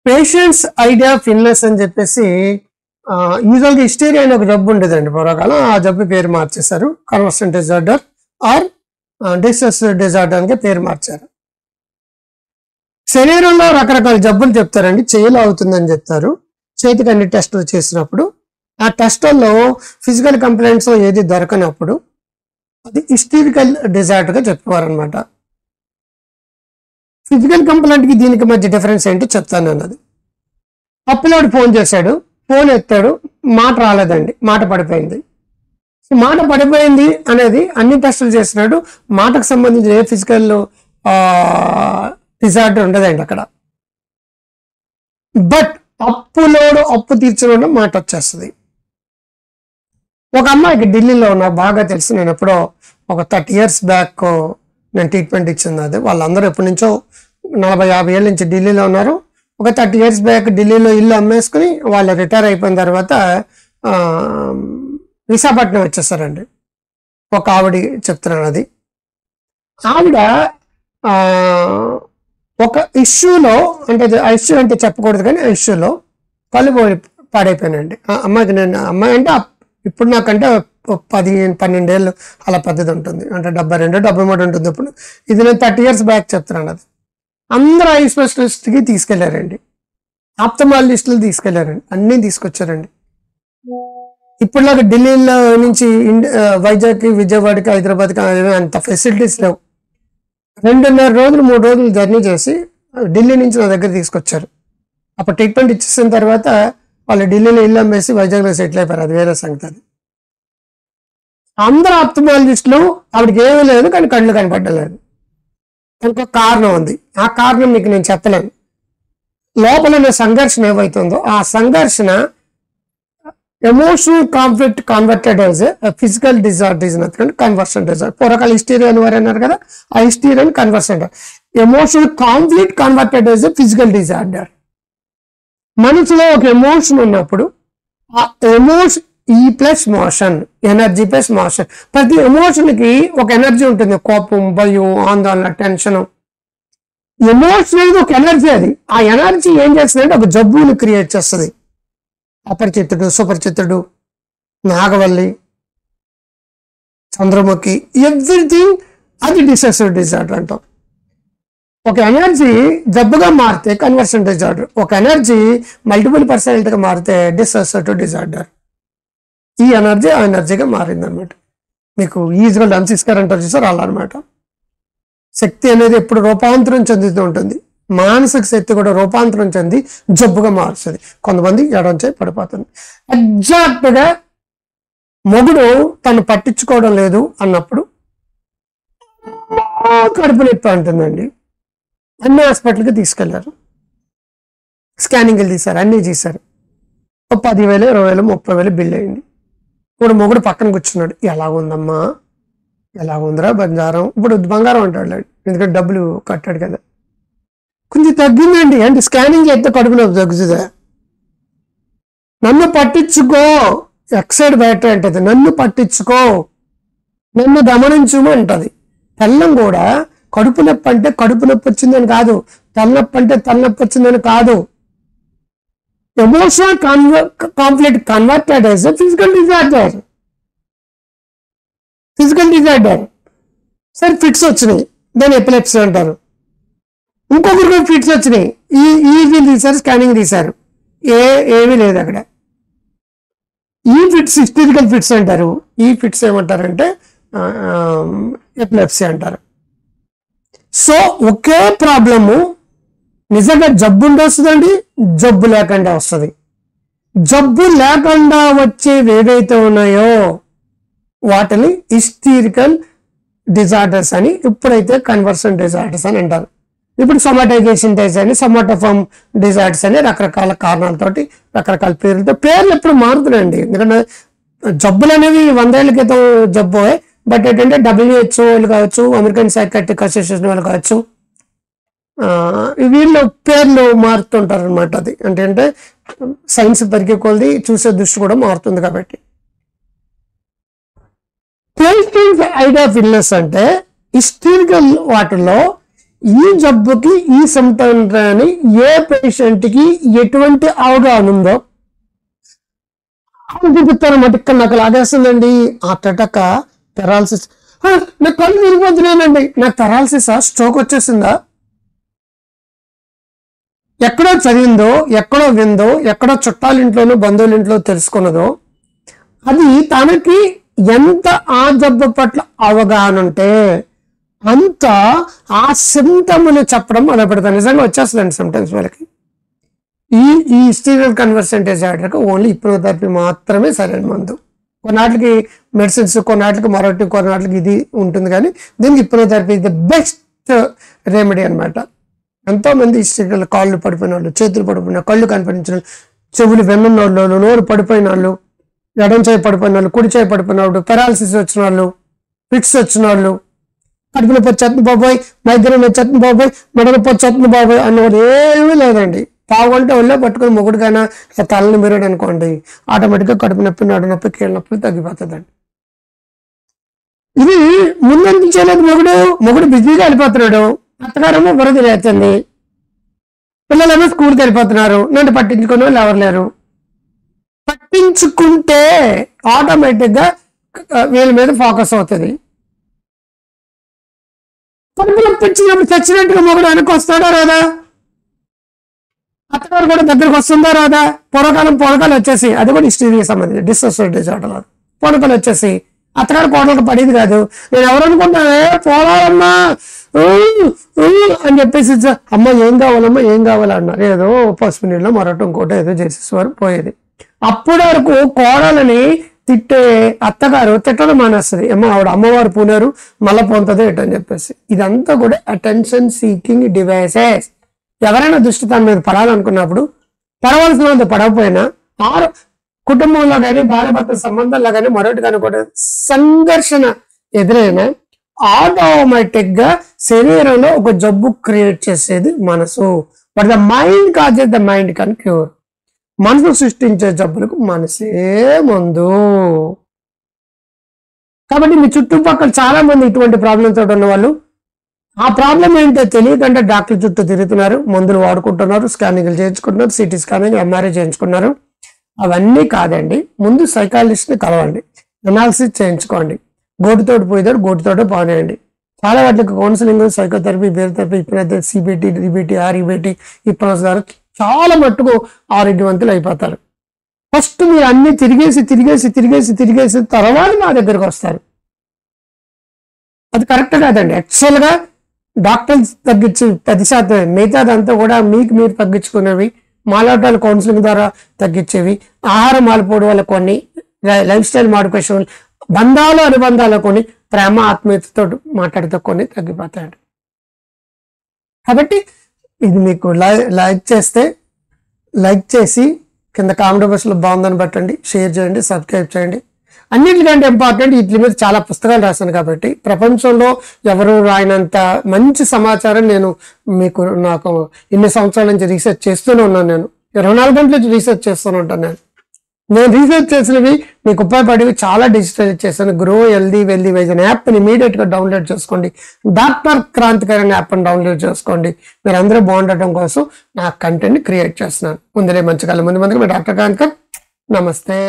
Patients idea of illness అని చెప్పేసి యూజువల్గా హిస్టీరియా అనే ఒక జబ్బు ఉండేదండి పూర్వకాలం. ఆ జబ్బు పేరు మార్చేశారు, కన్వర్సెంట్ డిజార్డర్ ఆర్ డిసెస్ డిజార్డర్ అని పేరు మార్చారు. శరీరంలో రకరకాల జబ్బులు చెప్తారండి. చేయిలో అవుతుందని చెప్తారు, చేతికి అన్ని టెస్టులు చేసినప్పుడు ఆ టెస్టుల్లో ఫిజికల్ కంప్లైంట్స్ ఏది దొరకనప్పుడు అది హిస్టీరికల్ డిజార్డర్గా చెప్పేవారు అనమాట. ఫిజికల్ కంప్లైంట్కి దీనికి మధ్య డిఫరెన్స్ ఏంటో చెప్తాను అన్నది. అప్పులోడు ఫోన్ చేశాడు, ఫోన్ ఎత్తాడు, మాట రాలేదండి, మాట పడిపోయింది. మాట పడిపోయింది అనేది అన్ని టెస్టులు చేసినాడు, మాటకు సంబంధించిన ఏ ఫిజికల్ డిజార్డర్ ఉండదండి అక్కడ. బట్ అప్పులోడు అప్పు తీర్చడం మాట వచ్చేస్తుంది. ఒక అమ్మాయికి ఢిల్లీలో నాకు బాగా తెలుసు, నేను ఎప్పుడో ఒక 30 years బ్యాక్ నేను ట్రీట్మెంట్ ఇచ్చింది. అది వాళ్ళందరూ ఎప్పటి నుంచో 40-50 ఏళ్ళ నుంచి ఢిల్లీలో ఉన్నారు. ఒక 30 years బ్యాక్ ఢిల్లీలో ఇల్లు అమ్మేసుకుని వాళ్ళు రిటైర్ అయిపోయిన తర్వాత విశాఖపట్నం వచ్చేసారండి. ఒక ఆవిడ చెప్తున్నాను అది. ఆవిడ ఒక ఇష్యూలో, అంటే ఆ ఇష్యూ అంటే చెప్పకూడదు కానీ ఆ ఇష్యూలో కళ్ళు పాడైపోయానండి. అమ్మాయికి నేను, అమ్మాయి అంటే ఇప్పుడు నాకంటే 10-12 ఏళ్ళు అలా పెద్దది ఉంటుంది, అంటే 72-73 ఉంటుంది ఇప్పుడు. ఇది నేను 30 years బ్యాక్ చెప్తున్నాను. అది అందరూ ఐ స్పెషలిస్ట్కి తీసుకెళ్లారండి, ఆప్థమాలజిస్టులు తీసుకెళ్లారండి, అన్నీ తీసుకొచ్చారండి. ఇప్పుడులాగా ఢిల్లీలో నుంచి వైజాగ్కి, విజయవాడకి, హైదరాబాద్కి అంత ఫెసిలిటీస్ లేవు. 2.5 రోజులు 3 రోజులు జర్నీ చేసి ఢిల్లీ నుంచి నా దగ్గర తీసుకొచ్చారు. అప్పుడు ట్రీట్మెంట్ ఇచ్చేసిన తర్వాత వాళ్ళు ఢిల్లీలో ఇల్లు అమ్మేసి వైజాగ్లో సెటిల్ అయిపోయారు, అది వేరే సంగతి. అది అందరూ ఆప్థమాలజిస్టులు, ఆవిడకి ఏమీ లేదు కానీ కళ్ళు కనపడలేదు. ఇంకొక కారణం ఉంది, ఆ కారణం మీకు నేను చెప్పలేను. లోపల సంఘర్షణ ఏవైతుందో ఆ సంఘర్షణ emotional conflict converted as physical disorder is nothing conversion disorder. పూర్వకాల హిస్టీరియా అని వారు అన్నారు కదా, ఆ hysteria conversion. Emotional conflict converted as physical disorder. మనసులో ఒక ఎమోషన్ ఉన్నప్పుడు ఆ emotion E plus motion, energy plus motion. ప్రతి ఎమోషన్కి ఒక ఎనర్జీ ఉంటుంది, కోపం, భయం, ఆందోళన, టెన్షన్. ఎమోషన్ అనేది ఒక ఎనర్జీ. అది ఆ ఎనర్జీ ఏం చేస్తుందంటే ఒక జబ్బుని క్రియేట్ చేస్తుంది. అపరిచితుడు, సుపరిచితుడు, నాగవల్లి, చంద్రముఖి, ఎవ్రీథింగ్ అది డిసెసివ్ డిజార్డర్ అంటాం. ఒక ఎనర్జీ జబ్బుగా మారితే కన్వర్షన్ డిజార్డర్, ఒక ఎనర్జీ మల్టిపుల్ పర్సనాలిటీగా మారితే డిసోసియేటివ్ డిజార్డర్. ఈ ఎనర్జీ ఆ ఎనర్జీగా మారింది అనమాట. మీకు ఈజీగా లంచిస్కర్ అంటారు చూసారు, అలా అనమాట. శక్తి అనేది ఎప్పుడు రూపాంతరం చెందుతూ ఉంటుంది. మానసిక శక్తి కూడా రూపాంతరం చెంది జబ్బుగా మారుస్తుంది. కొంతమంది ఎడంచే పడిపోతుంది. ఎగ్జాక్ట్గా మొగుడు తను పట్టించుకోవడం లేదు అన్నప్పుడు కడుపు నొప్పి అంటుందండి. అన్ని హాస్పిటల్కి తీసుకెళ్లారు, స్కానింగ్లు తీశారు, అన్నీ చేశారు. 10,000, 20,000, 30,000 బిల్ అయింది. ఇప్పుడు మొగుడు పక్కన కూర్చున్నాడు, ఎలా ఉందమ్మా, ఎలా ఉందిరా బంగారం. ఇప్పుడు బంగారం అంటాడు, ఎందుకంటే డబ్బులు కట్టాడు కదా. కొంచెం తగ్గిందండి అంటే స్కానింగ్ చేస్తే కడుపులో తగ్గుతుందా? నన్ను పట్టించుకో, ఎక్సైడ్ బ్యాటరీ అంటది, నన్ను పట్టించుకో, నన్ను గమనించుము అంటది. తెల్లం కూడా కడుపు నొప్పి అంటే కడుపు నొప్పి వచ్చిందని కాదు, తలనొప్పి అంటే తలనొప్పి వచ్చిందని కాదు. Emotional conflict converted as physical disorder. Physical disorder సరే ఫిట్స్ వచ్చినాయి, దాన్ని ఎపిలెప్సీ అంటారు. ఇంకొకరికి ఫిట్స్ వచ్చినాయి, ఈజీ తీశారు, స్కానింగ్ తీశారు, ఏమీ లేదు అక్కడ. ఈ ఫిట్స్ హిస్టరికల్ ఫిట్స్ అంటారు, ఈ ఫిట్స్ ఏమంటారంటే ఎపిలెప్సీ అంటారు. సో ఒకే ప్రాబ్లము నిజంగా జబ్బు ఉండి వస్తుందండి, జబ్బు లేకుండా వస్తుంది. జబ్బు లేకుండా వచ్చేవి ఏవైతే ఉన్నాయో వాటిని హిస్టీరికల్ డిజార్డర్స్ అని, ఇప్పుడైతే కన్వర్షన్ డిజార్డర్స్ అని అంటారు. ఇప్పుడు సొమాటైజేషన్ డిజార్డర్స్ అని, సొమాటోఫామ్ డిజార్డర్స్ అని రకరకాల కారణాలతోటి రకరకాల పేర్లతో, పేర్లు ఎప్పుడు మారుతున్నాయండి. ఎందుకంటే జబ్బులు అనేవి 100 ఏళ్ల క్రితం జబ్బు. బట్ ఏంటంటే WHO వాళ్ళు కావచ్చు, అమెరికన్ సైకాట్రిక్ అసోసియేషన్ వాళ్ళు కావచ్చు, వీళ్ళు పేర్లు మారుతుంటారు అనమాట. అది అంటే సైన్స్ పెరిగే కొలది చూసే దృష్టి కూడా మారుతుంది. కాబట్టి పేషెంట్స్ ఐడియా ఆఫ్ ఇల్నెస్ అంటే హిస్టరికల్ వాటిల్లో ఈ జబ్బుకి ఈ సిమ్టమ్స్ అని ఏ పేషెంట్కి ఎటువంటి అవగాహన ఉందో చూపిస్తారన్నమాట. ఇక్కడ నాకు లాగేస్తుందండి, హార్ట్ అటాక్, పెరాలసిస్, నాకు కళ్ళు విరిగిపోతున్నానండి, నాకు పెరాలసిసా, స్ట్రోక్ వచ్చేసిందా, ఎక్కడో చదివిందో, ఎక్కడో విందో, ఎక్కడో చుట్టాల ఇంట్లోనో బంధువుల ఇంట్లో తెలుసుకున్నదో, అది తనకి ఎంత ఆ జబ్బు పట్ల అవగాహన ఉంటే అంత ఆ సిమ్టమ్ని చెప్పడం మొదలు పెడతాను. నిజంగా వచ్చేస్తుందండి సిమ్టమ్స్ వాళ్ళకి. ఈ హిస్టీరియల్ కన్వర్సెంట్ డిజార్డర్కి ఓన్లీ హిప్నోథెరపీ మాత్రమే సరైన మందు. కొన్నాటికి మెడిసిన్స్, కొన్నాటికి మరొకటి, కొన్నాటికి ఇది ఉంటుంది, కానీ దీనికి హిప్నోథెరపీ ద బెస్ట్ రెమెడీ అనమాట. ఎంతోమంది హిస్టీరియల్ కాళ్ళు పడిపోయిన వాళ్ళు, చేతులు పడిపోయిన, కళ్ళు కనిపించిన, చెవులు వెన్నున్న వాళ్ళు, నోరు పడిపోయిన వాళ్ళు, ఎడం చేయి పడిపోయిన వాళ్ళు, కుడి చేయి పడిపోయిన వాళ్ళు, పెరాలసిస్ వచ్చిన వాళ్ళు, ఫిట్స్ వచ్చిన వాళ్ళు, కడుపులో వచ్చేస్తుంది బాబాయ్, మైగ్రేన్ వచ్చేస్తుంది బాబాయ్, మెడనొప్పి వచ్చేస్తుంది బాబాయ్ అన్నవాడు ఏమీ లేదండి. పావుగంట ఒళ్ళో పట్టుకుని మొగుడికైనా తలని మెరుడు అనుకోండి, ఆటోమేటిక్గా కడుపు నొప్పి, నడు నొప్పి, కీళ్ళ నొప్పి తగ్గిపోతుందండి. ఇది ముందనిపించలేదు. మొగుడు బిజీగా వెళ్ళిపోతున్నాడు, అత్తగారేమో బురద లేస్తుంది, పిల్లలేమో స్కూల్కి వెళ్ళిపోతున్నారు, నన్ను పట్టించుకునే వాళ్ళు ఎవరు లేరు. పట్టించుకుంటే ఆటోమేటిక్గా వీళ్ళ మీద ఫోకస్ అవుతుంది. కడుపులో పెంచినప్పుడు చచ్చినట్టుగా మొగుడు వెనక్కి వస్తాడా రాదా, అత్తగారు కూడా దగ్గరకు వస్తుందా రాదా. పొరకాలు వచ్చేసి, అది కూడా హిస్టీరియా సంబంధించి డిసోసియేటివ్ డిజార్డర్, పొరకాలు వచ్చేసి అత్తగారు కోడలకు పడేది కాదు. నేను ఎవరనుకుంటానే పోవాలమ్మా అని చెప్పేసి, అమ్మ ఏం కావాలమ్మా ఏం కావాలన్నారు, ఏదో పసుపు నీళ్ళు మరొకటి ఇంకోటి ఏదో చేసేసేవారు, పోయేది. అప్పటి వరకు కోడలని తిట్టే అత్తగారు తిట్టడం మానేస్తుంది. ఆవిడ అమ్మవారు పూనారు మళ్ళీ పొందుతుంది ఏంటని చెప్పేసి. ఇదంతా కూడా అటెన్షన్ సీకింగ్ డివైసెస్. ఎవరైనా దృష్టి తన మీద పడాలనుకున్నప్పుడు, పడవలసిన పడకపోయినా, ఆరు కుటుంబంలో కానీ భార్యాభర్త సంబంధాల్లో కానీ మరొకటి కానీ కూడా సంఘర్షణ ఎదురైనా ఆటోమేటిక్ గా శరీరంలో ఒక జబ్బు క్రియేట్ చేసేది మనసు. But the mind causes the mind can cure. మనసు సృష్టించే జబ్బులకు మనసే మందు. కాబట్టి మీ చుట్టుపక్కల చాలా మంది ఇటువంటి ప్రాబ్లమ్స్ తోటి ఉన్న వాళ్ళు, ఆ ప్రాబ్లం ఏంటో తెలియకుండా డాక్టర్ చుట్టూ తిరుగుతున్నారు, మందులు వాడుకుంటున్నారు, స్కానింగ్లు చేయించుకుంటున్నారు, సిటీ స్కానింగ్, ఎంఆర్ఐ చేయించుకున్నారు. అవన్నీ కాదండి. ముందు సైకాలజిస్ట్ని కలవండి, అనాలిసిస్ చేయించుకోండి. గోటుతోటి పోయేదాడు గోటుతోటే బాగునేయండి. చాలా వాటికి కౌన్సిలింగ్, సైకోథెరపీ, బేరథెరపీ, hypnotherapy, CBT, DBT, REBT, hypnosis ద్వారా చాలా మట్టుకు ఆరోగ్యవంతులు అయిపోతారు. ఫస్ట్ మీరు అన్ని తిరిగేసి తర్వాత నా దగ్గరకు వస్తారు. అది కరెక్ట్ కాదండి. యాక్చువల్గా డాక్టర్స్ తగ్గించి 10%, మిగతాదంతా కూడా మీకు మీరు తగ్గించుకునేవి, మాలాటాలు కౌన్సిలింగ్ ద్వారా తగ్గించేవి, ఆహారం మాలిపోవడం వల్ల కొన్ని, లైఫ్ స్టైల్ మాడిఫికేషన్, బంధాలు అనుబంధాలు కొన్ని, ప్రేమ ఆత్మీయతతో మాట్లాడితే కొన్ని తగ్గిపోతాయండి. కాబట్టి ఇది మీకు లైక్ చేసి కింద కామెంట్ బాక్స్లో బాగుందని పెట్టండి, షేర్ చేయండి, సబ్స్క్రైబ్ చేయండి. అన్నిటికంటే ఇంపార్టెంట్, వీటి మీద చాలా పుస్తకాలు రాశాను కాబట్టి ప్రపంచంలో ఎవరు రాయనంత మంచి సమాచారం నాకు ఇన్ని సంవత్సరాల నుంచి రీసెర్చ్ చేస్తూనే ఉన్నాను. నేను 24 గంటల నుంచి రీసెర్చ్ చేస్తూనే ఉంటాను. నేను రీసెర్చ్ చేసినవి మీకు ఉపయోగపడేవి చాలా డిజిటలైజ్ చేశాను. గ్రో హెల్దీ వెల్దీ వైజ్ అనే యాప్ని ఇమీడియట్గా డౌన్లోడ్ చేసుకోండి. డాక్టర్ క్రాంతికరణ యాప్ని డౌన్లోడ్ చేసుకోండి. మీరు అందరూ బాగుండటం కోసం నా కంటెంట్ని క్రియేట్ చేస్తున్నాను. ముందులే మంచి కాలం ముందుగా మీ డాక్టర్ క్రాంతికర్. నమస్తే.